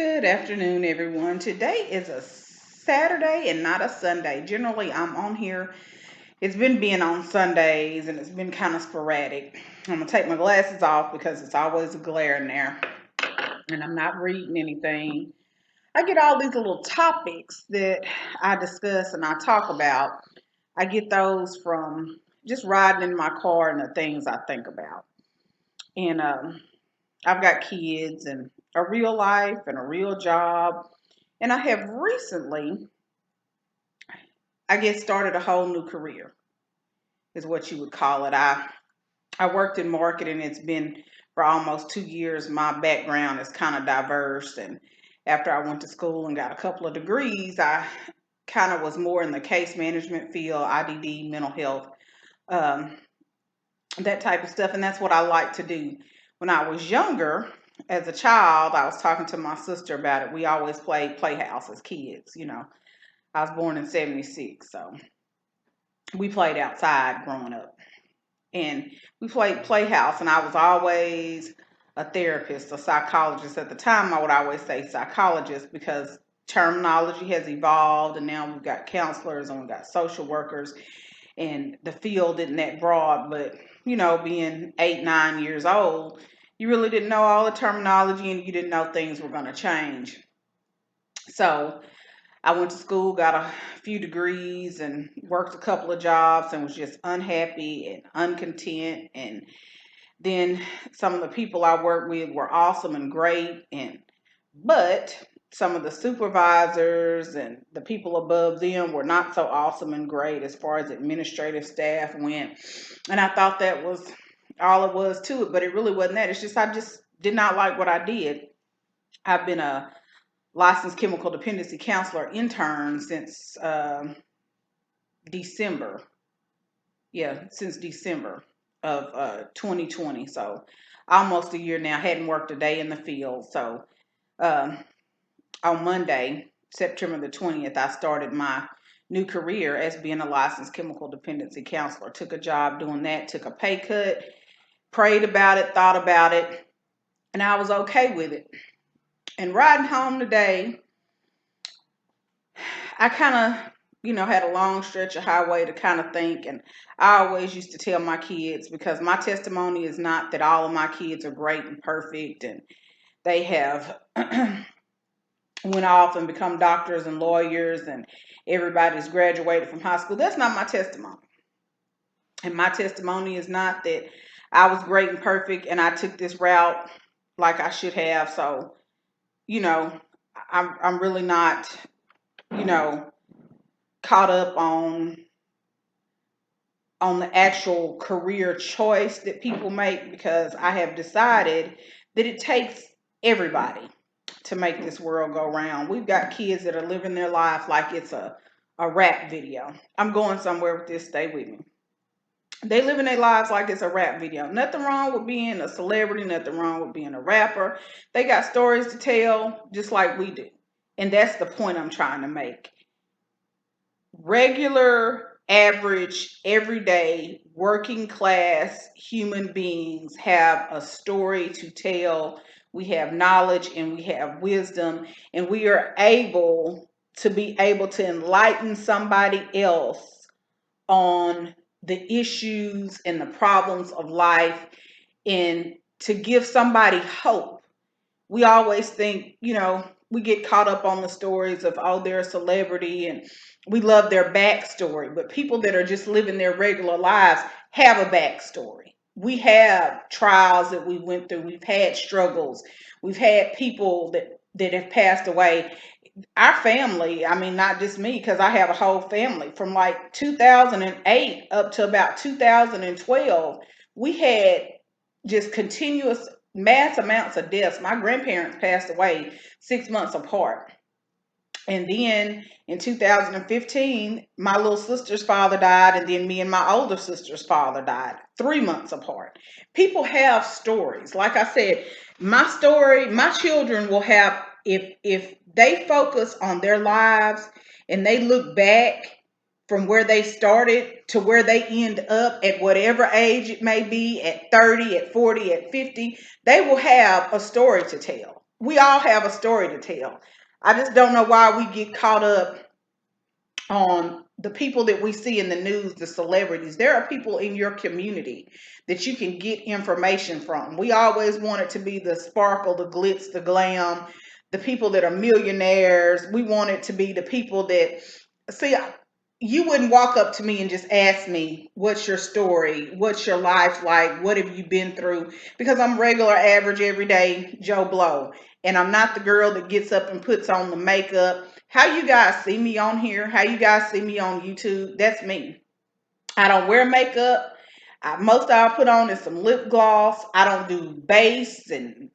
Good afternoon, everyone. Today is a Saturday and not a Sunday. Generally, I'm on here. It's been being on Sundays and it's been kind of sporadic. I'm going to take my glasses off because it's always a glare in there and I'm not reading anything. I get all these little topics that I discuss and I talk about. I get those from just riding in my car and the things I think about. And I've got kids and a real life and a real job. And I have recently, I guess, started a whole new career, is what you would call it. I worked in marketing. It's been for almost 2 years. My background is kind of diverse. And after I went to school and got a couple of degrees, I kind of was more in the case management field, IDD, mental health, um, that type of stuff. And that's what I like to do. When I was younger, as a child, I was talking to my sister about it. We always played playhouse as kids. I was born in 76, so we played outside growing up. And we played playhouse, and I was always a therapist, a psychologist. At the time, I would always say psychologist because terminology has evolved, and now we've got counselors and we've got social workers, and the field isn't that broad. But, being 8, 9 years old, you really didn't know all the terminology and you didn't know things were going to change. So, I went to school, got a few degrees, and worked a couple of jobs, and was just unhappy and uncontent. And then some of the people I worked with were awesome and great, but some of the supervisors and the people above them were not so awesome and great as far as administrative staff went. And I thought that was all it was to it, but it really wasn't that. It's just I just did not like what I did. I've been a licensed chemical dependency counselor intern since December. Yeah, since December of 2020. So almost a year now. Hadn't worked a day in the field. So um, on Monday, September the 20th, I started my new career as being a licensed chemical dependency counselor. Took a job doing that, took a pay cut, prayed about it, thought about it, and I was okay with it. And riding home today, I kind of, had a long stretch of highway to kind of think. And I always used to tell my kids, because my testimony is not that all of my kids are great and perfect and they have went off and become doctors and lawyers and everybody's graduated from high school. That's not my testimony. And my testimony is not that I was great and perfect and I took this route like I should have. So, you know, I'm really not, you know, caught up on the actual career choice that people make, because I have decided that it takes everybody to make this world go round. We've got kids that are living their life like it's a rap video. I'm going somewhere with this, stay with me. They living their lives like it's a rap video. Nothing wrong with being a celebrity, nothing wrong with being a rapper. They got stories to tell just like we do. And that's the point I'm trying to make. Regular, average, everyday, working class human beings have a story to tell. We have knowledge and we have wisdom, and we are able to enlighten somebody else on the issues and the problems of life, and to give somebody hope. We always think, we get caught up on the stories of, oh, they're a celebrity and we love their backstory. But people that are just living their regular lives have a backstory. We have trials that we went through. We've had struggles. We've had people that have passed away. Our family, I mean, not just me, because I have a whole family from like 2008 up to about 2012. We had just continuous mass amounts of deaths. My grandparents passed away 6 months apart. And then in 2015, my little sister's father died, and then me and my older sister's father died 3 months apart. People have stories. Like I said, my story, my children will have, if they focus on their lives and they look back from where they started to where they end up at whatever age it may be, at 30, at 40, at 50, they will have a story to tell. we all have a story to tell. I just don't know why we get caught up on the people that we see in the news, the celebrities. There are people in your community that you can get information from. We always want it to be the sparkle, the glitz, the glam, the people that are millionaires. We want it to be the people that see. You wouldn't walk up to me and just ask me, what's your story? What's your life like? What have you been through? Because I'm regular, average, everyday Joe Blow. And I'm not the girl that gets up and puts on the makeup. How you guys see me on here, how you guys see me on YouTube, that's me. I don't wear makeup. Most I'll put on is some lip gloss. I don't do base and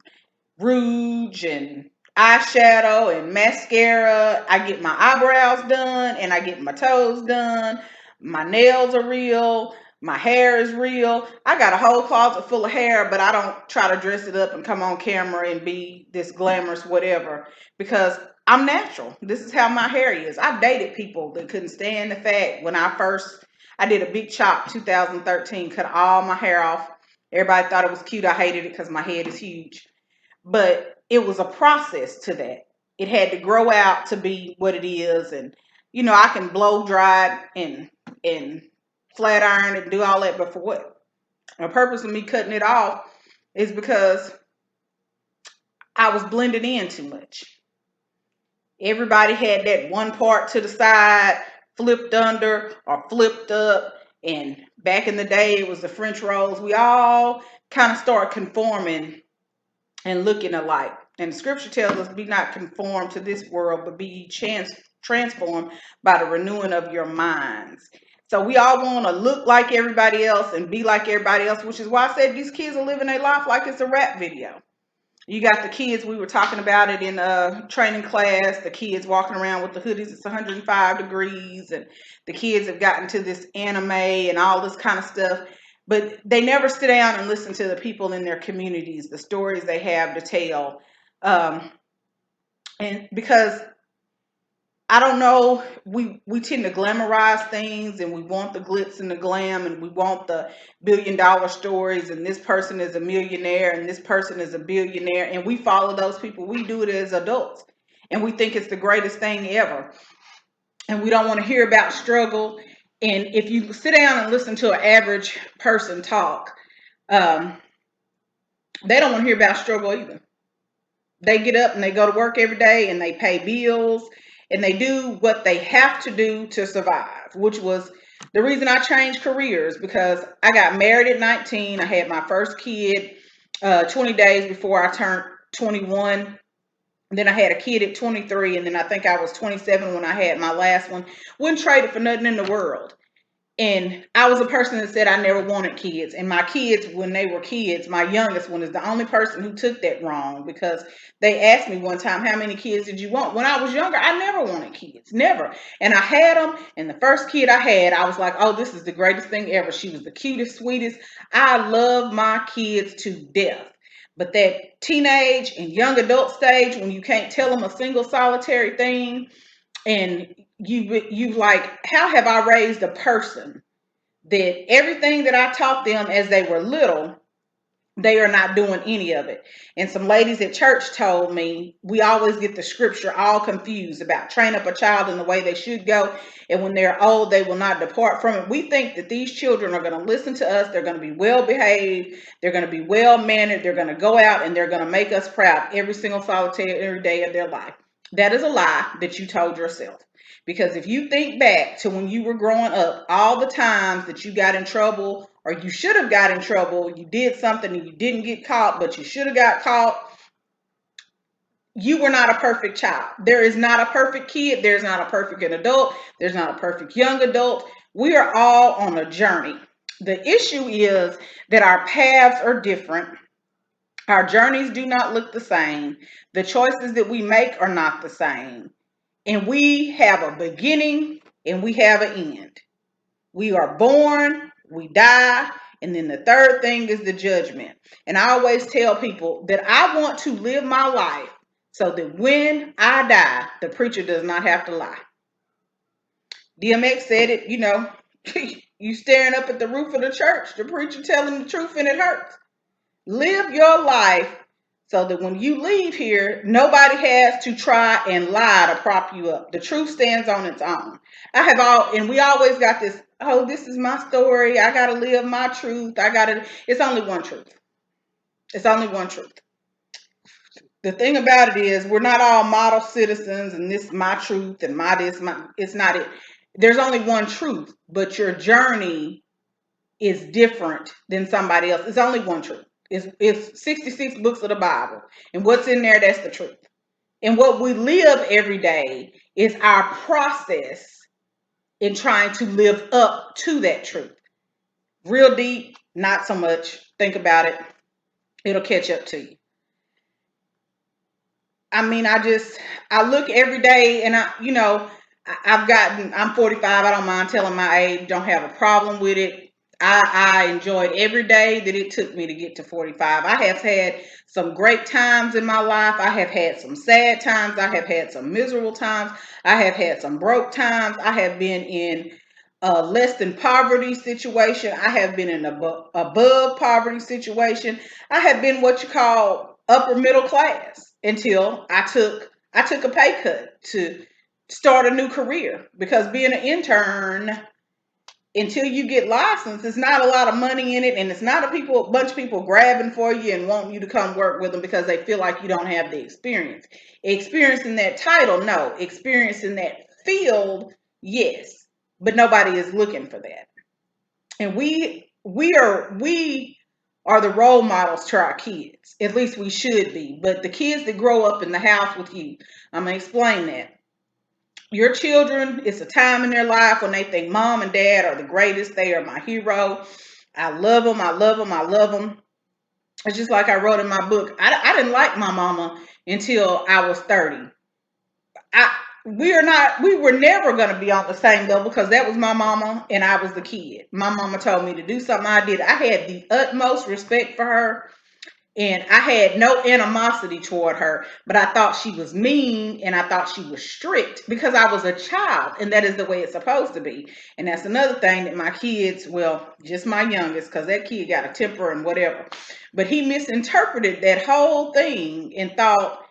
rouge and eyeshadow and mascara. I get my eyebrows done and I get my toes done. My nails are real. My hair is real. I got a whole closet full of hair, but I don't try to dress it up and come on camera and be this glamorous whatever because I'm natural. This is how my hair is. I've dated people that couldn't stand the fact when I did a big chop 2013, cut all my hair off. Everybody thought it was cute. I hated it because my head is huge, but it was a process to that. It had to grow out to be what it is, and I can blow dry and flat iron and do all that, but for what? The purpose of me cutting it off is because I was blending in too much. Everybody had that one part to the side, flipped under or flipped up, and back in the day it was the French rolls. We all kind of start conforming and looking alike. And the scripture tells us, be not conformed to this world, but be transformed by the renewing of your minds. So we all want to look like everybody else and be like everybody else, which is why I said these kids are living their life like it's a rap video. You got the kids, we were talking about it in a training class, the kids walking around with the hoodies, it's 105 degrees, and the kids have gotten to this anime and all this kind of stuff. But they never sit down and listen to the people in their communities, the stories they have to tell. And because I don't know, we tend to glamorize things and we want the glitz and the glam and we want the $1 billion stories and this person is a millionaire and this person is a billionaire and we follow those people. We do it as adults and we think it's the greatest thing ever. And we don't want to hear about struggle. And if you sit down and listen to an average person talk, they don't want to hear about struggle either. They get up and they go to work every day and they pay bills and they do what they have to do to survive, which was the reason I changed careers, because I got married at 19. I had my first kid 20 days before I turned 21. Then I had a kid at 23, and then I think I was 27 when I had my last one. Wouldn't trade it for nothing in the world. And I was a person that said I never wanted kids. And my kids, when they were kids, my youngest one is the only person who took that wrong, because they asked me one time, how many kids did you want? When I was younger, I never wanted kids, never. And I had them. And the first kid I had, I was like, oh, this is the greatest thing ever. She was the cutest, sweetest. I love my kids to death. But that teenage and young adult stage, when you can't tell them a single solitary thing, and you like, how have I raised a person that everything that I taught them as they were little, they are not doing any of it? And some ladies at church told me we always get the scripture all confused about train up a child in the way they should go, and when they're old they will not depart from it. We think that these children are going to listen to us, they're going to be well behaved, they're going to be well mannered, they're going to go out and they're going to make us proud every single solitary day of their life. That is a lie that you told yourself. Because if you think back to when you were growing up, all the times that you got in trouble, or you should have got in trouble, you did something and you didn't get caught, but you should have got caught, you were not a perfect child. There is not a perfect kid. There's not a perfect adult. There's not a perfect young adult. We are all on a journey. The issue is that our paths are different. Our journeys do not look the same. The choices that we make are not the same. And we have a beginning and we have an end. We are born, we die, and then the third thing is the judgment. And I always tell people that I want to live my life so that when I die, the preacher does not have to lie. DMX said it, you staring up at the roof of the church, the preacher telling the truth and it hurts. Live your life so that when you leave here, nobody has to try and lie to prop you up. The truth stands on its own. And we always got this, oh, this is my story. I got to live my truth. It's only one truth. It's only one truth. The thing about it is, we're not all model citizens and this is my truth and it's not it. There's only one truth, but your journey is different than somebody else. It's only one truth. It's 66 books of the Bible, and what's in there, that's the truth. And what we live every day is our process in trying to live up to that truth. Real deep, not so much. Think about it. It'll catch up to you. I mean, I look every day and I'm 45. I don't mind telling my age, don't have a problem with it. I enjoyed every day that it took me to get to 45. I have had some great times in my life. I have had some sad times. I have had some miserable times. I have had some broke times. I have been in a less than poverty situation. I have been in above poverty situation. I have been what you call upper middle class until I took a pay cut to start a new career, because being an intern until you get licensed, it's not a lot of money in it, and it's not a bunch of people grabbing for you and wanting you to come work with them because they feel like you don't have the experience. Experience in that title, no. Experience in that field, yes. But nobody is looking for that. And we are the role models to our kids. At least we should be. But the kids that grow up in the house with you, I'm gonna explain that. Your children, it's a time in their life when they think mom and dad are the greatest. They are my hero. I love them. I love them. I love them. It's just like I wrote in my book. I didn't like my mama until I was 30. We were never going to be on the same level because that was my mama and I was the kid. My mama told me to do something, I did. I had the utmost respect for her. And I had no animosity toward her, but I thought she was mean and I thought she was strict because I was a child, and that is the way it's supposed to be. And that's another thing that my kids, well, just my youngest, because that kid got a temper and whatever, but he misinterpreted that whole thing and thought,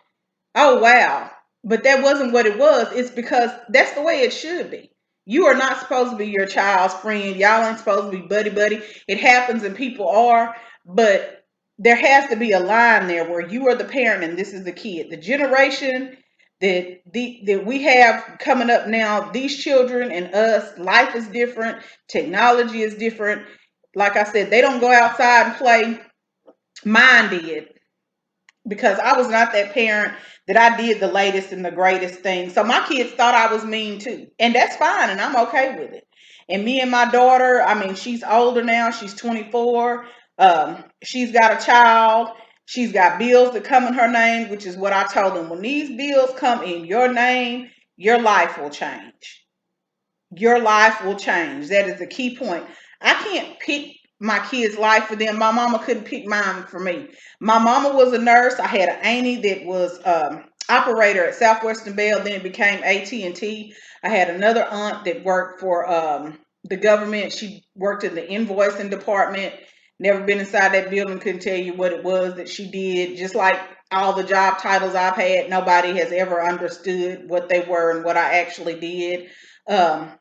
oh, wow. But that wasn't what it was. It's because that's the way it should be. You are not supposed to be your child's friend. Y'all ain't supposed to be buddy buddy. It happens and people are, but there has to be a line there where you are the parent and this is the kid. The generation that we have coming up now, these children and us, life is different, technology is different. Like I said, they don't go outside and play. Mine did, because I was not that parent that I did the latest and the greatest thing. So my kids thought I was mean too. And that's fine, and I'm okay with it. And me and my daughter, I mean, she's older now. She's 24. She's got a child. She's got bills that come in her name, which is what I told them. When these bills come in your name, your life will change. Your life will change. That is the key point. I can't pick my kids' life for them. My mama couldn't pick mine for me. My mama was a nurse. I had an auntie that was operator at Southwestern Bell. Then it became AT&T. I had another aunt that worked for the government. She worked in the invoicing department. Never been inside that building. Couldn't tell you what it was that she did. Just like all the job titles I've had, nobody has ever understood what they were and what I actually did. Had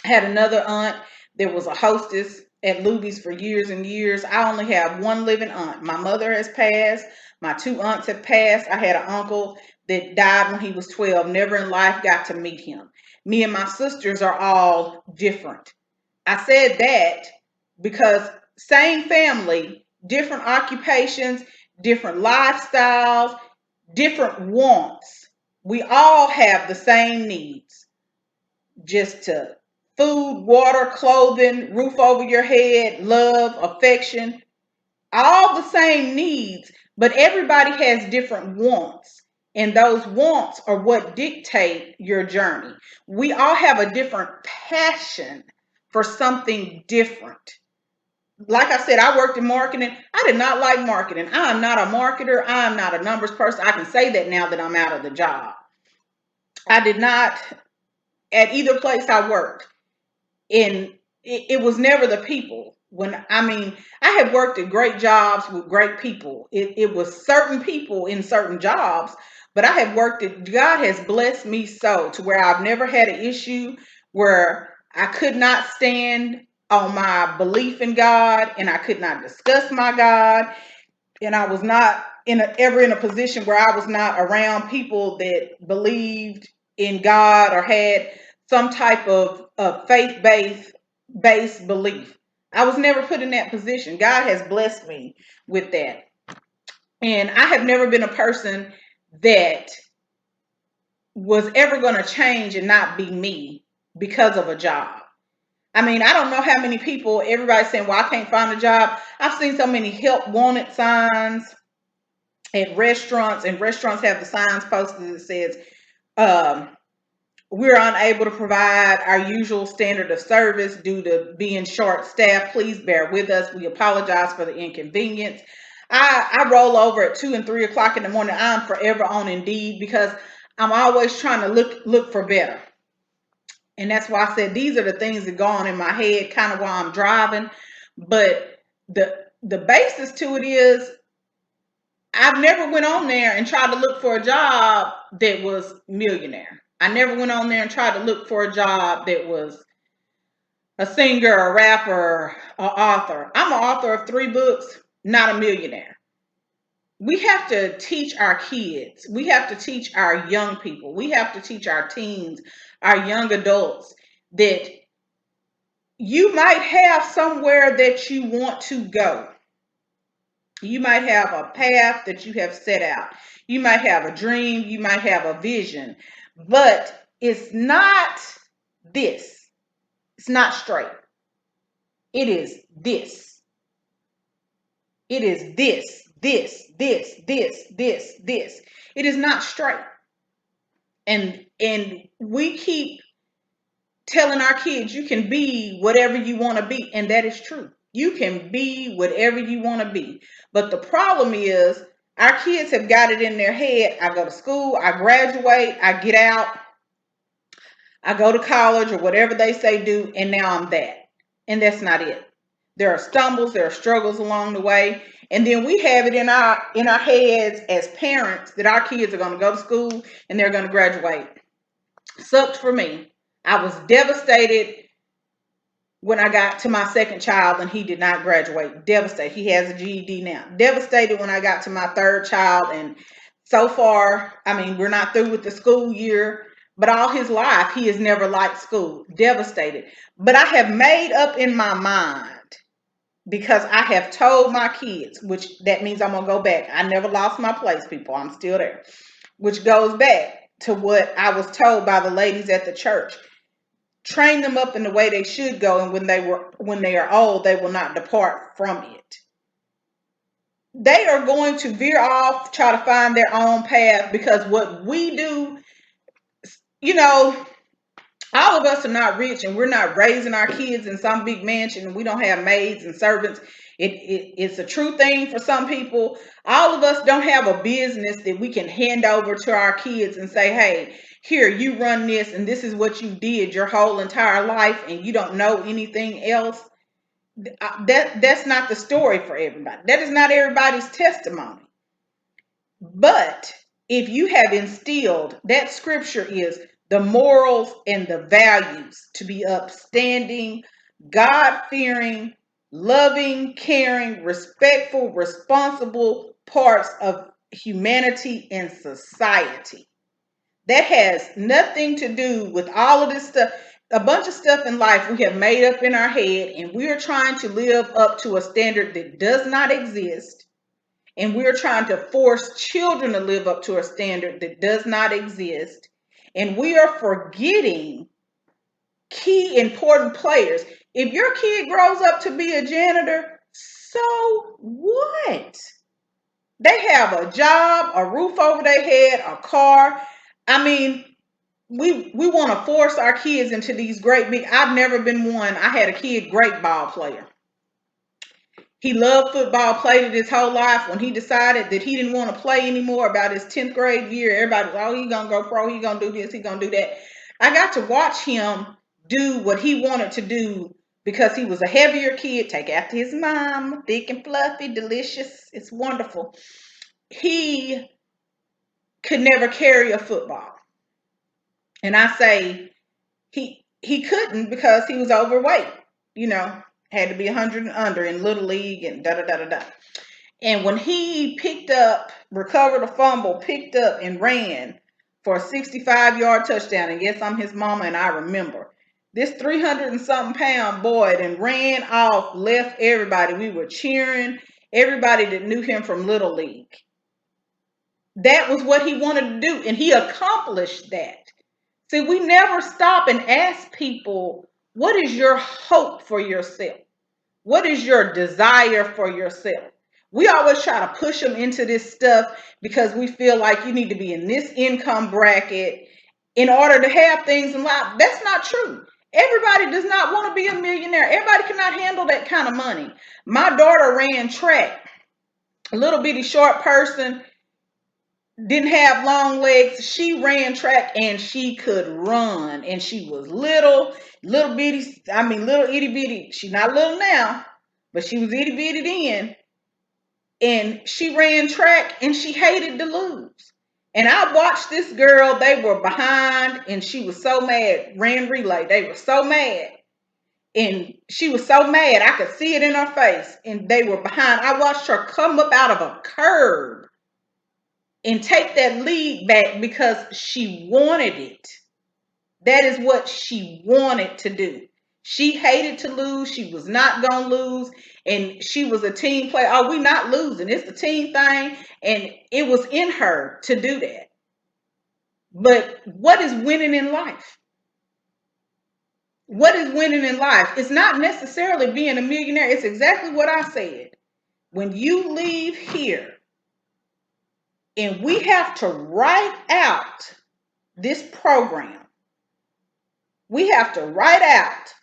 another aunt that was a hostess at Luby's for years and years. I only have one living aunt. My mother has passed. My two aunts have passed. I had an uncle that died when he was 12. Never in life got to meet him. Me and my sisters are all different. I said that because same family, different occupations, different lifestyles, different wants. We all have the same needs, just to food, water, clothing, roof over your head, love, affection, all the same needs, but everybody has different wants. And those wants are what dictate your journey. We all have a different passion for something different. Like I said, I worked in marketing. I did not like marketing. I am not a marketer. I am not a numbers person. I can say that now that I'm out of the job. I did not, at either place I worked. And it was never the people. I have worked at great jobs with great people. It was certain people in certain jobs, but I have worked at, God has blessed me so to where I've never had an issue where I could not stand on my belief in God and I could not discuss my God. And I was not ever in a position where I was not around people that believed in God or had some type of faith based belief. I was never put in that position. God has blessed me with that. And I have never been a person that was ever going to change and not be me because of a job. I don't know how many people, everybody's saying, well, I can't find a job. I've seen so many help wanted signs at restaurants, and restaurants have the signs posted that says, um, we're unable to provide our usual standard of service due to being short staffed. Please bear with us. We apologize for the inconvenience. I roll over at 2 and 3 o'clock in the morning. I'm forever on Indeed because I'm always trying to look for better. And that's why I said these are the things that go on in my head kind of while I'm driving. But the basis to it is I've never went on there and tried to look for a job that was millionaire. I never went on there and tried to look for a job that was a singer, a rapper, an author. I'm an author of 3 books, not a millionaire. We have to teach our kids. We have to teach our young people. We have to teach our teens, our young adults that you might have somewhere that you want to go. You might have a path that you have set out. You might have a dream. You might have a vision, but it's not this. It's not straight. It is this. It is this. It is not straight. And we keep telling our kids you can be whatever you want to be, and that is true. You can be whatever you want to be. But the problem is our kids have got it in their head. I go to school, I graduate, I get out, I go to college or whatever they say do, and now I'm that. And that's not it. There are stumbles, there are struggles along the way. And then we have it in our heads as parents that our kids are going to go to school and they're going to graduate. Sucked for me. I was devastated when I got to my second child and he did not graduate. Devastated. He has a GED now. Devastated when I got to my third child, and so far, we're not through with the school year, but all his life he has never liked school. Devastated. But I have made up in my mind because I have told my kids, which that means I'm gonna go back. I never lost my place, people. I'm still there. Which goes back to what I was told by the ladies at the church. Train them up in the way they should go, and when they are old, they will not depart from it. They are going to veer off, try to find their own path, because what we do, you know, all of us are not rich, and we're not raising our kids in some big mansion, and we don't have maids and servants. It's a true thing for some people. All of us don't have a business that we can hand over to our kids and say, hey, here, you run this, and this is what you did your whole entire life, and you don't know anything else. That's not the story for everybody. That is not everybody's testimony. But if you have instilled, that scripture is the morals and the values to be upstanding, God-fearing, loving, caring, respectful, responsible parts of humanity and society. That has nothing to do with all of this stuff. A bunch of stuff in life we have made up in our head, and we are trying to live up to a standard that does not exist. And we're trying to force children to live up to a standard that does not exist. And we are forgetting key important players. If your kid grows up to be a janitor, so what? They have a job, a roof over their head, a car. We want to force our kids into these great big. I've never been one. I had a kid, great ball player. He loved football, played it his whole life. When he decided that he didn't want to play anymore about his 10th grade year, everybody was, oh, he's going to go pro, he's going to do this, he's going to do that. I got to watch him do what he wanted to do because he was a heavier kid, take after his mom, thick and fluffy, delicious. It's wonderful. He could never carry a football. And I say he couldn't because he was overweight, you know, had to be 100 and under in little league and da da da da da. And when he recovered a fumble, picked up and ran for a 65-yard touchdown, and yes, I'm his mama and I remember. This 300 and something pound boy then ran off, left everybody. We were cheering, everybody that knew him from Little League. That was what he wanted to do, and he accomplished that. See, we never stop and ask people, what is your hope for yourself? What is your desire for yourself? We always try to push them into this stuff because we feel like you need to be in this income bracket in order to have things in life. That's not true. Everybody does not want to be a millionaire. Everybody cannot handle that kind of money. My daughter ran track, a little bitty short person, didn't have long legs. She ran track and she could run, and she was little bitty. I mean, little itty bitty. She's not little now, but she was itty bitty then. And she ran track and she hated to lose. And I watched this girl, they were behind and she was so mad, ran relay. They were so mad. And she was so mad, I could see it in her face. And they were behind. I watched her come up out of a curb and take that lead back because she wanted it. That is what she wanted to do. She hated to lose. She was not going to lose. And she was a team player. Oh, we not losing. It's the team thing. And it was in her to do that. But what is winning in life? What is winning in life? It's not necessarily being a millionaire. It's exactly what I said. When you leave here and we have to write out this program, we have to write out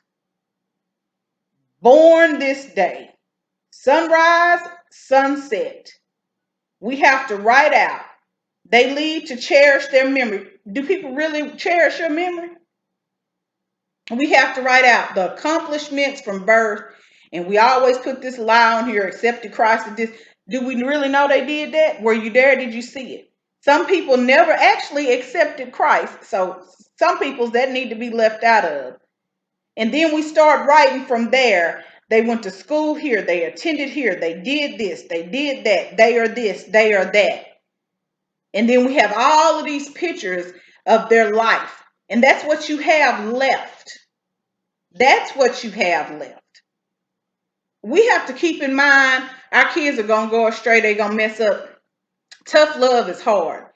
born this day, sunrise, sunset. We have to write out. They leave to cherish their memory. Do people really cherish your memory? We have to write out the accomplishments from birth. And we always put this lie on here, accepted Christ. Do we really know they did that? Were you there? Did you see it? Some people never actually accepted Christ. So some people's that need to be left out of. And then we start writing from there. They went to school here. They attended here. They did this. They did that. They are this. They are that. And then we have all of these pictures of their life. And that's what you have left. That's what you have left. We have to keep in mind our kids are going to go astray. They're going to mess up. Tough love is hard.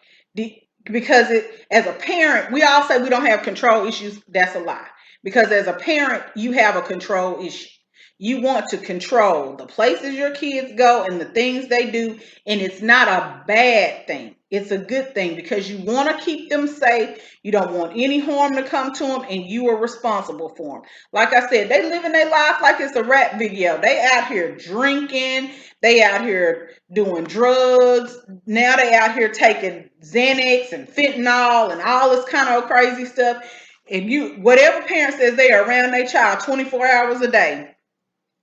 Because as a parent, we all say we don't have control issues. That's a lie. Because as a parent, you have a control issue. You want to control the places your kids go and the things they do. And it's not a bad thing. It's a good thing because you want to keep them safe. You don't want any harm to come to them, and you are responsible for them. Like I said, they living their life like it's a rap video. They out here drinking. They out here doing drugs. Now they out here taking Xanax and fentanyl and all this kind of crazy stuff. And whatever parent says they are around their child 24 hours a day.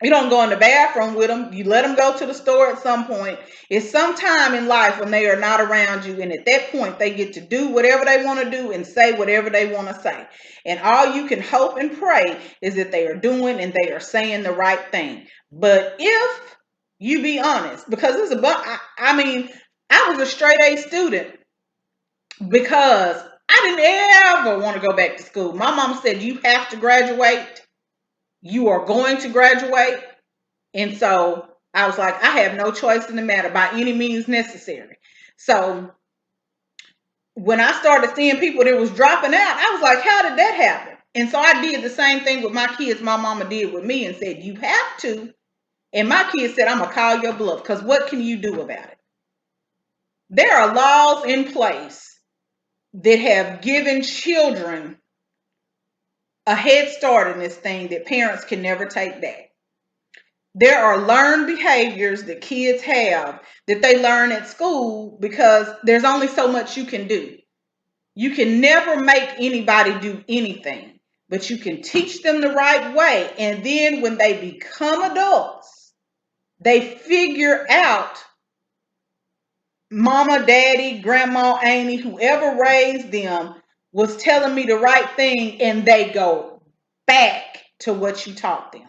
You don't go in the bathroom with them. You let them go to the store at some point. It's some time in life when they are not around you. And at that point, they get to do whatever they want to do and say whatever they want to say. And all you can hope and pray is that they are doing and they are saying the right thing. But if you be honest, because I was a straight A student because I didn't ever want to go back to school. My mom said, you have to graduate. You are going to graduate. And so I was like, I have no choice in the matter by any means necessary. So when I started seeing people that was dropping out, I was like, how did that happen? And so I did the same thing with my kids my mama did with me and said, you have to. And my kids said, I'm going to call your bluff because what can you do about it? There are laws in place that have given children a head start in this thing that parents can never take back. There are learned behaviors that kids have that they learn at school because there's only so much you can do. You can never make anybody do anything, but you can teach them the right way. And then when they become adults, they figure out mama, daddy, grandma, auntie, whoever raised them was telling me the right thing, and they go back to what you taught them.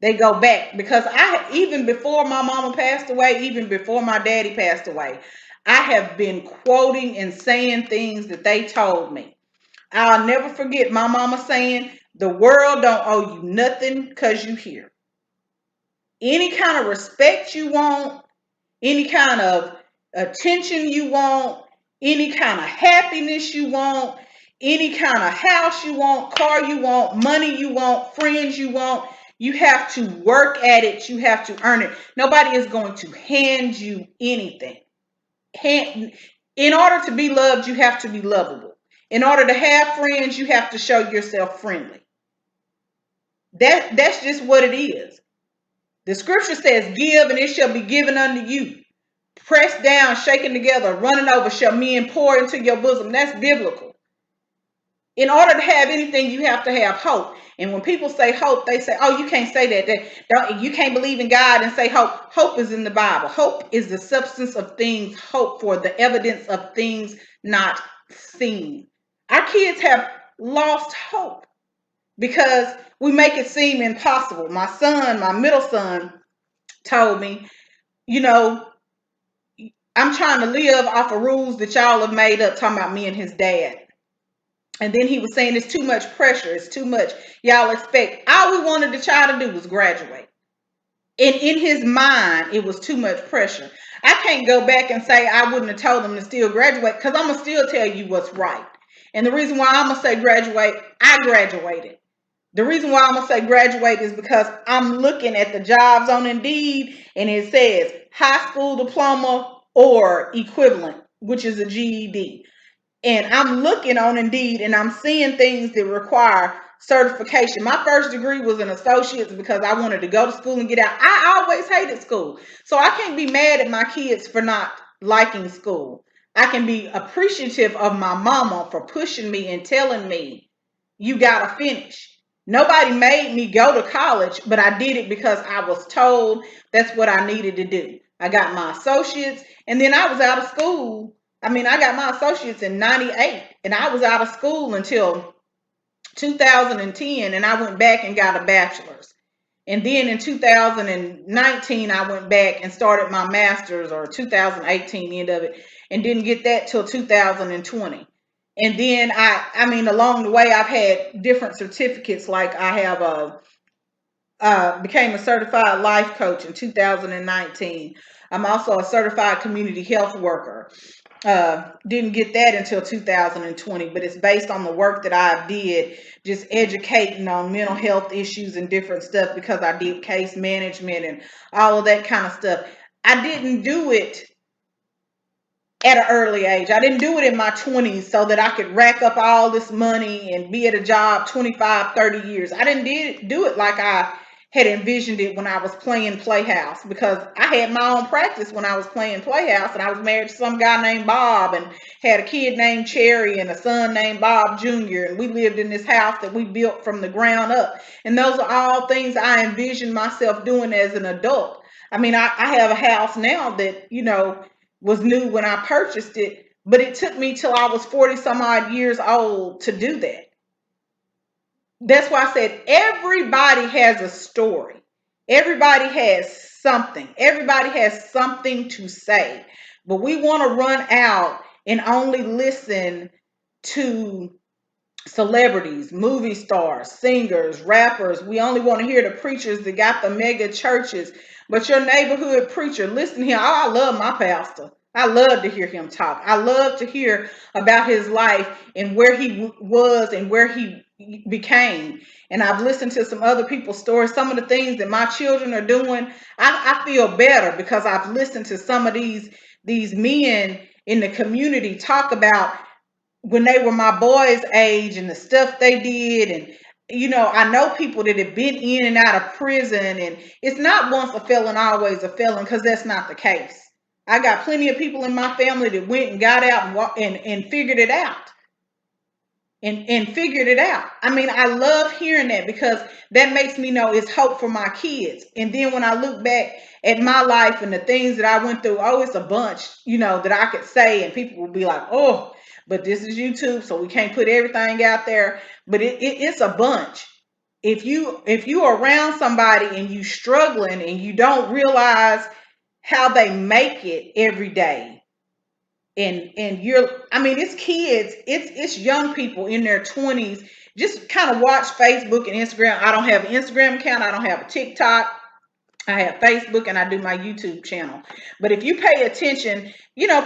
They go back, because even before my mama passed away, even before my daddy passed away, I have been quoting and saying things that they told me. I'll never forget my mama saying, the world don't owe you nothing because you here. Any kind of respect you want, any kind of attention you want, any kind of happiness you want, any kind of house you want, car you want, money you want, friends you want, you have to work at it. You have to earn it. Nobody is going to hand you anything. In order to be loved, you have to be lovable. In order to have friends, you have to show yourself friendly. That's just what it is. The scripture says, give and it shall be given unto you. Pressed down, shaken together, running over, shall men pour into your bosom. That's biblical. In order to have anything, you have to have hope. And when people say hope, they say, oh, you can't say that. You can't believe in God and say hope. Hope is in the Bible. Hope is the substance of things hoped for, the evidence of things not seen. Our kids have lost hope because we make it seem impossible. My son, my middle son, told me, you know, I'm trying to live off of rules that y'all have made up, talking about me and his dad. And then he was saying it's too much pressure. It's too much. Y'all expect. All we wanted the child to do was graduate. And in his mind, it was too much pressure. I can't go back and say I wouldn't have told him to still graduate, because I'm going to still tell you what's right. And the reason why I'm going to say graduate, I graduated. The reason why I'm going to say graduate is because I'm looking at the jobs on Indeed, and it says high school diploma or equivalent, which is a GED. And I'm looking on Indeed and I'm seeing things that require certification. My first degree was an associate's because I wanted to go to school and get out. I always hated school. So I can't be mad at my kids for not liking school. I can be appreciative of my mama for pushing me and telling me, you got to finish. Nobody made me go to college, but I did it because I was told that's what I needed to do. I got my associates, and then I was out of school. I got my associates in 98, and I was out of school until 2010, and I went back and got a bachelor's. And then in 2019, I went back and started my master's, or 2018, end of it, and didn't get that till 2020. And then along the way, I've had different certificates. Like I have became a certified life coach in 2019. I'm also a certified community health worker. Didn't get that until 2020, but it's based on the work that I did, just educating on mental health issues and different stuff, because I did case management and all of that kind of stuff. I didn't do it at an early age. I didn't do it in my 20s so that I could rack up all this money and be at a job 25, 30 years. I didn't do it like I had envisioned it when I was playing Playhouse, because I had my own practice when I was playing Playhouse, and I was married to some guy named Bob and had a kid named Cherry and a son named Bob Jr. And we lived in this house that we built from the ground up. And those are all things I envisioned myself doing as an adult. I have a house now that, was new when I purchased it, but it took me till I was 40 some odd years old to do that. That's why I said everybody has a story. Everybody has something. Everybody has something to say. But we want to run out and only listen to celebrities, movie stars, singers, rappers. We only want to hear the preachers that got the mega churches. But your neighborhood preacher, listen here. Oh, I love my pastor. I love to hear him talk. I love to hear about his life and where he was and where he became. And I've listened to some other people's stories. Some of the things that my children are doing, I feel better because I've listened to some of these men in the community talk about when they were my boys' age and the stuff they did. And I know people that have been in and out of prison, and it's not once a felon, always a felon, because that's not the case. I got plenty of people in my family that went and got out and figured it out. and figured it out. I mean, I love hearing that because that makes me know it's hope for my kids. And then when I look back at my life and the things that I went through, oh, it's a bunch, that I could say, and people will be like, oh, but this is YouTube, so we can't put everything out there. But it's a bunch. If you are around somebody and you struggling and you don't realize how they make it every day, and it's kids, it's young people in their 20s, just kind of watch Facebook and Instagram. I don't have an Instagram account, I don't have a TikTok, I have Facebook, and I do my YouTube channel. But if you pay attention,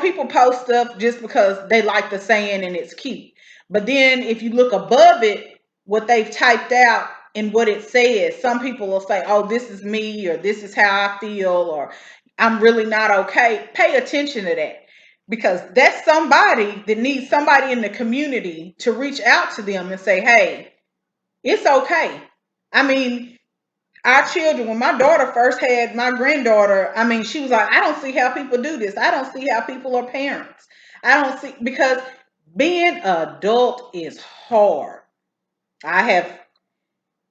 people post stuff just because they like the saying and it's cute. But then if you look above it, what they've typed out and what it says, some people will say, oh, this is me, or this is how I feel, or I'm really not okay. Pay attention to that, because that's somebody that needs somebody in the community to reach out to them and say, hey, it's okay. I mean, our children, when my daughter first had my granddaughter, she was like, I don't see how people do this. I don't see how people are parents. I don't see, because being an adult is hard. I have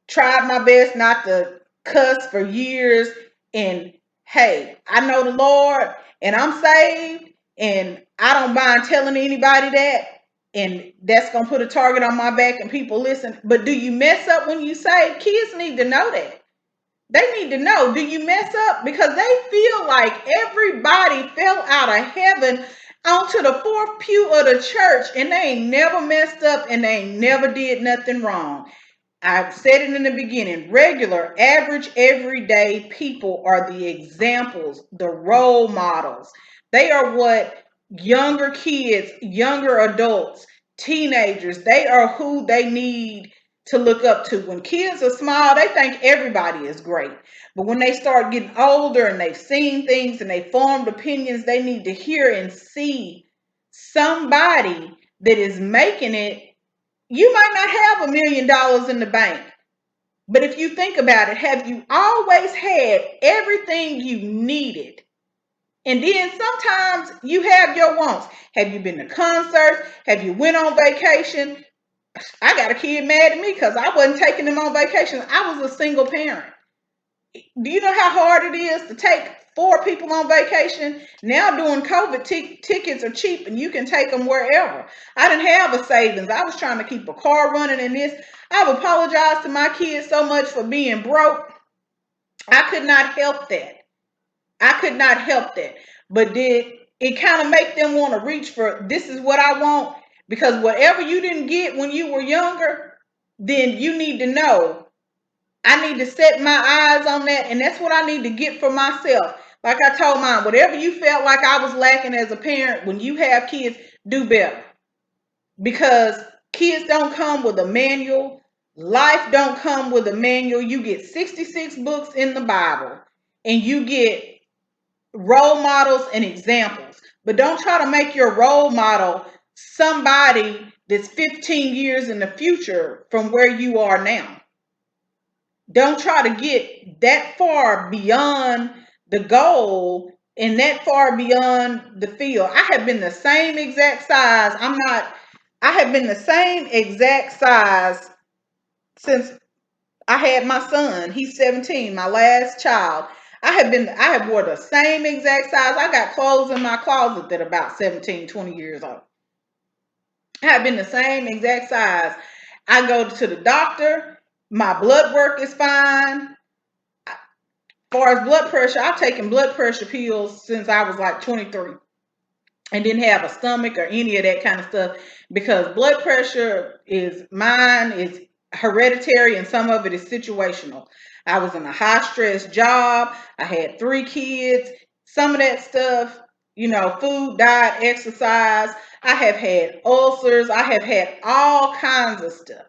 tried my best not to cuss for years. And hey, I know the Lord and I'm saved, and I don't mind telling anybody that. And that's going to put a target on my back and people listen. But do you mess up when you say? Kids need to know that. They need to know, do you mess up? Because they feel like everybody fell out of heaven onto the fourth pew of the church, and they ain't never messed up and they ain't never did nothing wrong. I've said it in the beginning, regular, average, everyday people are the examples, the role models. They are what younger kids, younger adults, teenagers, they are who they need to look up to. When kids are small, they think everybody is great. But when they start getting older and they've seen things and they formed opinions, they need to hear and see somebody that is making it. You might not have $1 million in the bank, but if you think about it, have you always had everything you needed? And then sometimes you have your wants. Have you been to concerts? Have you went on vacation? I got a kid mad at me because I wasn't taking them on vacation. I was a single parent. Do you know how hard it is to take 4 people on vacation? Now during COVID, tickets are cheap and you can take them wherever. I didn't have a savings. I was trying to keep a car running in this. I've apologized to my kids so much for being broke. I could not help that. I could not help that. But did it kind of make them want to reach for, this is what I want? Because whatever you didn't get when you were younger, then you need to know, I need to set my eyes on that, and that's what I need to get for myself. Like I told mine, whatever you felt like I was lacking as a parent, when you have kids, do better. Because kids don't come with a manual. Life don't come with a manual. You get 66 books in the Bible, and you get role models and examples. But don't try to make your role model somebody that's 15 years in the future from where you are now. Don't try to get that far beyond the goal and that far beyond the field. I have been the same exact size. I have been the same exact size since I had my son. He's 17, my last child. I have wore the same exact size. I got clothes in my closet that are about 17, 20 years old. I have been the same exact size. I go to the doctor. My blood work is fine. As far as blood pressure, I've taken blood pressure pills since I was like 23 and didn't have a stomach or any of that kind of stuff, because blood pressure is hereditary and some of it is situational. I was in a high stress job. I had 3 kids. Some of that stuff, food, diet, exercise. I have had ulcers. I have had all kinds of stuff.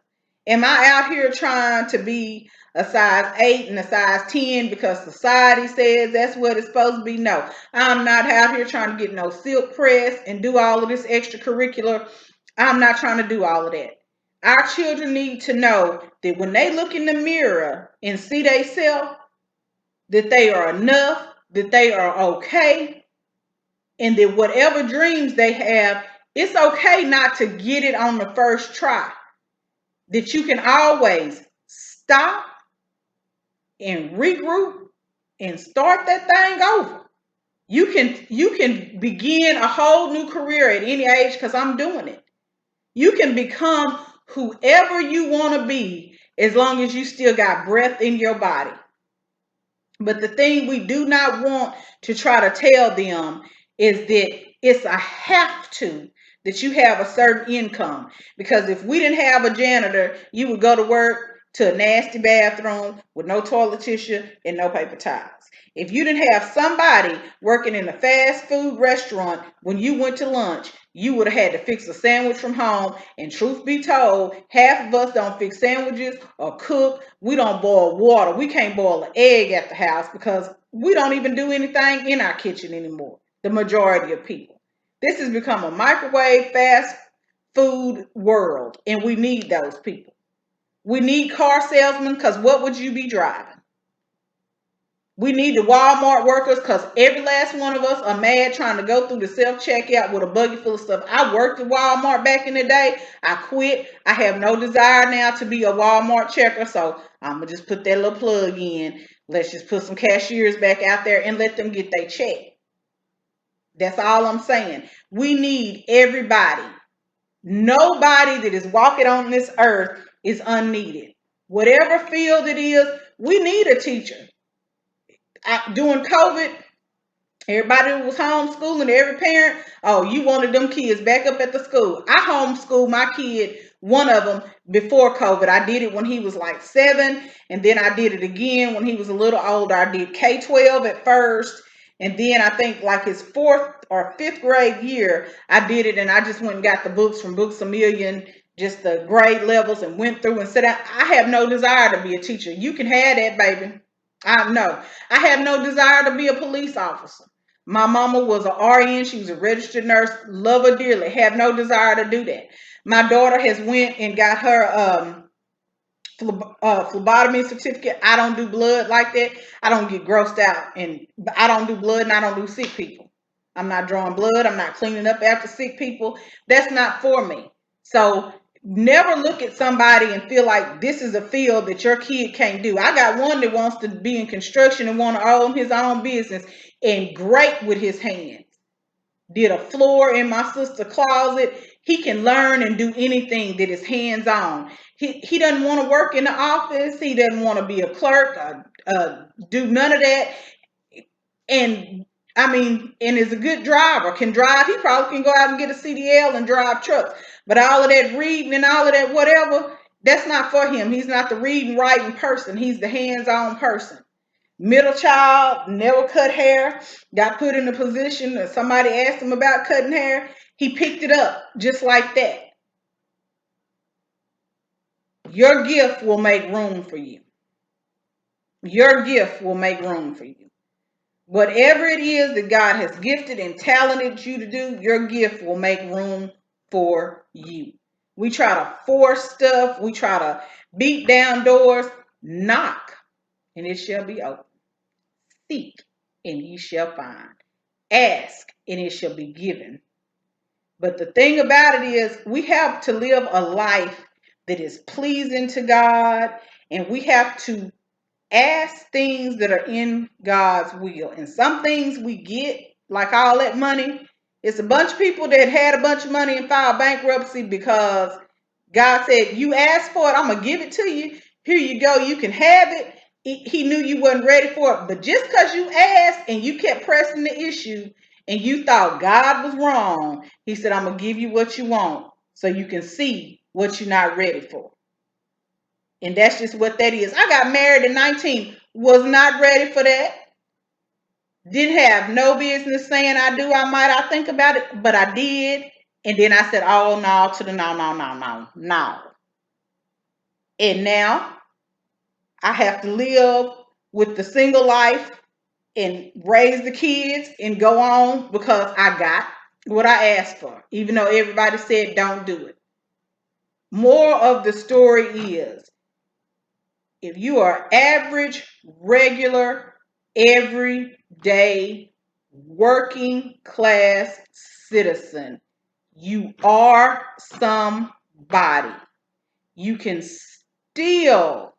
Am I out here trying to be a size 8 and a size 10 because society says that's what it's supposed to be? No, I'm not out here trying to get no silk press and do all of this extracurricular. I'm not trying to do all of that. Our children need to know that when they look in the mirror and see themselves, that they are enough, that they are okay, and that whatever dreams they have, it's okay not to get it on the first try. that you can always stop and regroup and start that thing over. You can begin a whole new career at any age because I'm doing it. You can become whoever you want to be as long as you still got breath in your body. But the thing we do not want to try to tell them is that it's a have to that you have a certain income. Because if we didn't have a janitor, you would go to work to a nasty bathroom with no toilet tissue and no paper towels. If you didn't have somebody working in a fast food restaurant when you went to lunch, you would have had to fix a sandwich from home. And truth be told, half of us don't fix sandwiches or cook. We don't boil water. We can't boil an egg at the house because we don't even do anything in our kitchen anymore. The majority of people. This has become a microwave fast food world, and we need those people. We need car salesmen because what would you be driving? We need the Walmart workers because every last one of us are mad trying to go through the self-checkout with a buggy full of stuff. I worked at Walmart back in the day. I quit. I have no desire now to be a Walmart checker, so I'm going to just put that little plug in. Let's just put some cashiers back out there and let them get their check. That's all I'm saying. We need everybody. Nobody that is walking on this earth is unneeded. Whatever field it is, we need a teacher. During COVID, everybody was homeschooling, every parent, oh, you wanted them kids back up at the school. I homeschooled my kid, one of them, before COVID. I did it when he was like 7, and then I did it again when he was a little older. I did K-12 at first, and then I think like his 4th or 5th grade year, I did it, and I just went and got the books from Books A Million, just the grade levels, and went through and said, I have no desire to be a teacher. You can have that, baby. I know. I have no desire to be a police officer. My mama was an RN. She was a registered nurse. Love her dearly. Have no desire to do that. My daughter has went and got her phlebotomy certificate. I don't do blood like that. I don't get grossed out, and I don't do blood, and I don't do sick people. I'm not drawing blood. I'm not cleaning up after sick people. That's not for me. So never look at somebody and feel like this is a field that your kid can't do. I got one that wants to be in construction and want to own his own business and great with his hands. Did a floor in my sister's closet. He can learn and do anything that is hands on. He doesn't want to work in the office. He doesn't want to be a clerk or do none of that. And I mean, and is a good driver, can drive. He probably can go out and get a CDL and drive trucks. But all of that reading and all of that whatever, that's not for him. He's not the reading, writing person. He's the hands-on person. Middle child, never cut hair, got put in a position that somebody asked him about cutting hair. He picked it up just like that. Your gift will make room for you. Your gift will make room for you. Whatever it is that God has gifted and talented you to do, your gift will make room for you. We try to force stuff. We try to beat down doors. Knock, and it shall be open. Seek, and ye shall find. Ask, and it shall be given. But the thing about it is, we have to live a life that is pleasing to God, and we have to ask things that are in God's will. And some things we get, like all that money, it's a bunch of people that had a bunch of money and filed bankruptcy because God said, you asked for it, I'm going to give it to you. Here you go, you can have it. He knew you wasn't ready for it. But just because you asked and you kept pressing the issue and you thought God was wrong, he said, I'm going to give you what you want so you can see what you're not ready for. And that's just what that is. I got married at 19, was not ready for that. Didn't have no business saying I think about it, but I did. And then I said, oh, no, to the no. And now I have to live with the single life and raise the kids and go on because I got what I asked for, even though everybody said don't do it. More of the story is, if you are average, regular, everyday, working class citizen, you are somebody. You can still,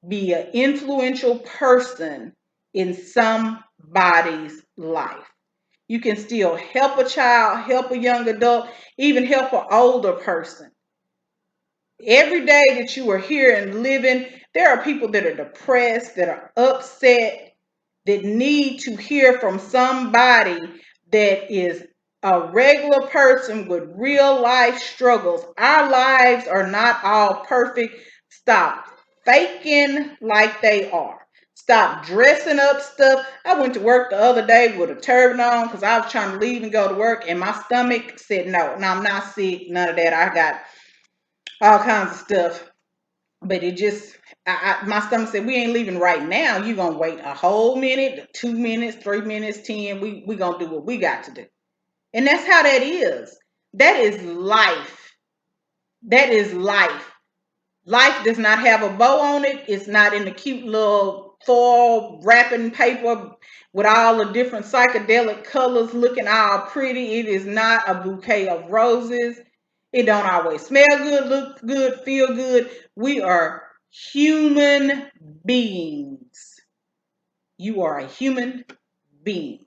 be an influential person in somebody's life. You can still help a child, help a young adult, even help an older person. Every day that you are here and living, there are people that are depressed, that are upset, that need to hear from somebody that is a regular person with real life struggles. Our lives are not all perfect. Stop faking like they are. Stop dressing up stuff. I went to work the other day with a turban on because I was trying to leave and go to work, and my stomach said no. Now, I'm not sick, none of that. I got all kinds of stuff. But it just, my stomach said, we ain't leaving right now. You're going to wait a whole minute, 2 minutes, 3 minutes, 10. We going to do what we got to do. And that's how that is. That is life. That is life. Life does not have a bow on it. It's not in the cute little foil wrapping paper with all the different psychedelic colors looking all pretty. It is not a bouquet of roses. It don't always smell good, look good, feel good. We are human beings. You are a human being.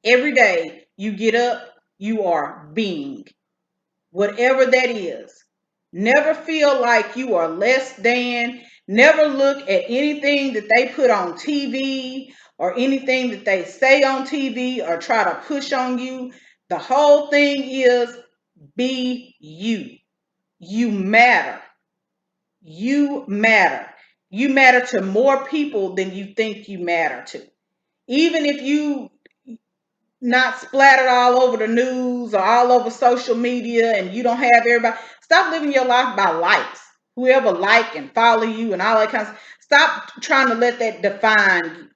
Every day you get up, you are being. Whatever that is. Never feel like you are less than. Never look at anything that they put on TV or anything that they say on TV or try to push on you. The whole thing is be you. You matter. You matter. You matter to more people than you think you matter to. Even if you not splattered all over the news or all over social media and you don't have everybody, stop living your life by likes. Whoever like and follow you and all that kind of stuff. Stop trying to let that define you.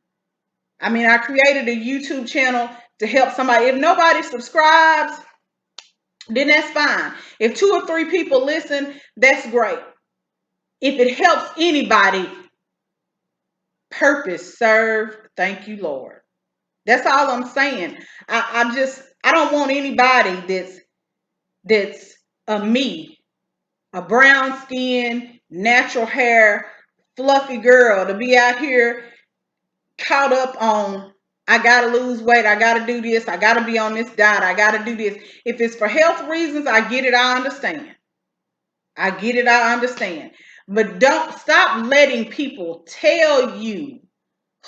I mean, I created a YouTube channel to help somebody. If nobody subscribes, then that's fine. If 2 or 3 people listen, that's great. If it helps anybody, purpose served. Thank you, Lord. That's all I'm saying. I don't want anybody that's a me, a brown skin, natural hair, fluffy girl to be out here caught up on, I gotta lose weight, I gotta do this, I gotta be on this diet, I gotta do this. If it's for health reasons, I get it, I understand. I get it, I understand. But don't stop letting people tell you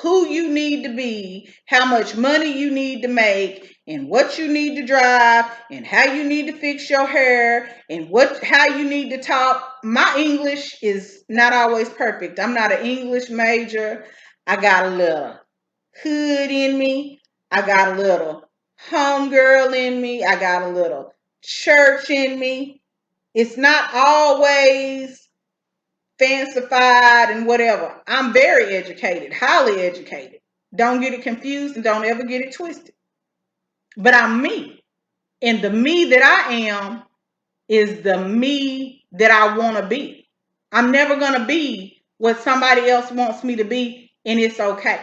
who you need to be, how much money you need to make, and what you need to drive, and how you need to fix your hair, and how you need to talk. My English is not always perfect. I'm not an English major. I got a little hood in me. I got a little homegirl in me. I got a little church in me. It's not always fancified and whatever. I'm very educated, highly educated. Don't get it confused and don't ever get it twisted. But I'm me. And the me that I am is the me that I want to be. I'm never going to be what somebody else wants me to be, and it's okay.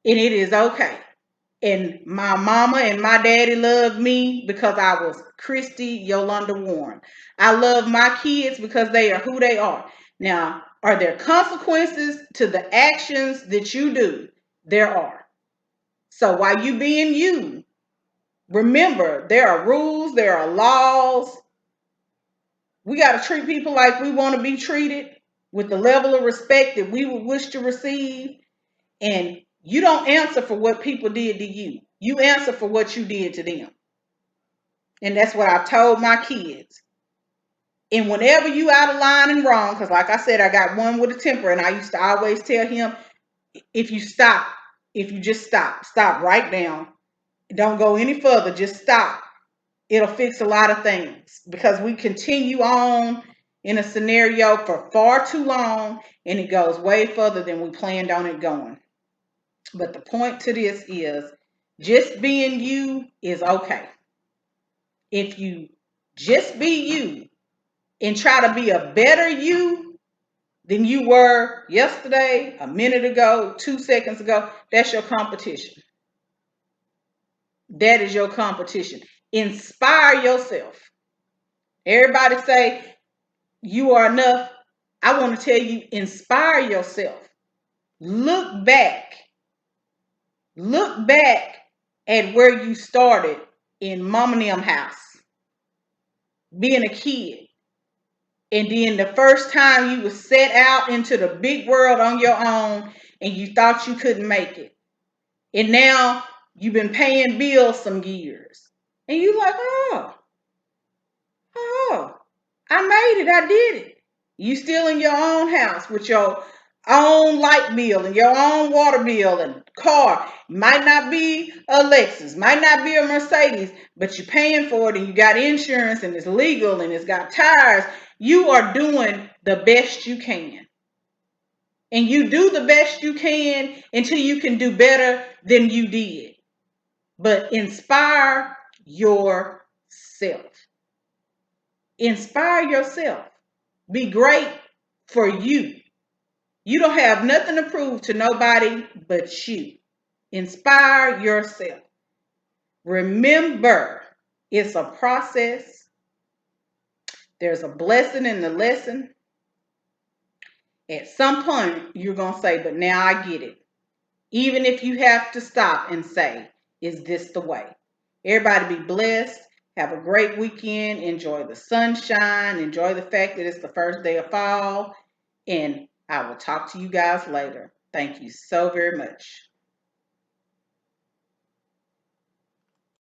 And it is okay. And my mama and my daddy loved me because I was Christy Yolanda Warren. I love my kids because they are who they are. Now, are there consequences to the actions that you do? There are. So while you being you, remember there are rules, there are laws. We got to treat people like we want to be treated with the level of respect that we would wish to receive. And you don't answer for what people did to you. You answer for what you did to them. And that's what I've told my kids. And whenever you out of line and wrong, because like I said, I got one with a temper, and I used to always tell him, if you just stop right now. Don't go any further. Just stop. It'll fix a lot of things because we continue on in a scenario for far too long, and it goes way further than we planned on it going. But the point to this is just being you is okay. If you just be you and try to be a better you than you were yesterday, a minute ago, 2 seconds ago, that's your competition. That is your competition. Inspire yourself. Everybody say you are enough. I want to tell you, inspire yourself. Look back. Look back at where you started in mom and them house, being a kid. And then the first time you was set out into the big world on your own and you thought you couldn't make it. And now you've been paying bills some years. And you like, oh, I made it. I did it. You still in your own house with your own light bill and your own water bill and car. Might not be a Lexus, might not be a Mercedes, but you're paying for it and you got insurance and it's legal and it's got tires. You are doing the best you can. And you do the best you can until you can do better than you did. But inspire yourself. Inspire yourself. Be great for you. You don't have nothing to prove to nobody but you. Inspire yourself. Remember, it's a process. There's a blessing in the lesson. At some point, you're going to say, but now I get it. Even if you have to stop and say, is this the way? Everybody be blessed. Have a great weekend. Enjoy the sunshine. Enjoy the fact that it's the first day of fall. And I will talk to you guys later. Thank you so very much.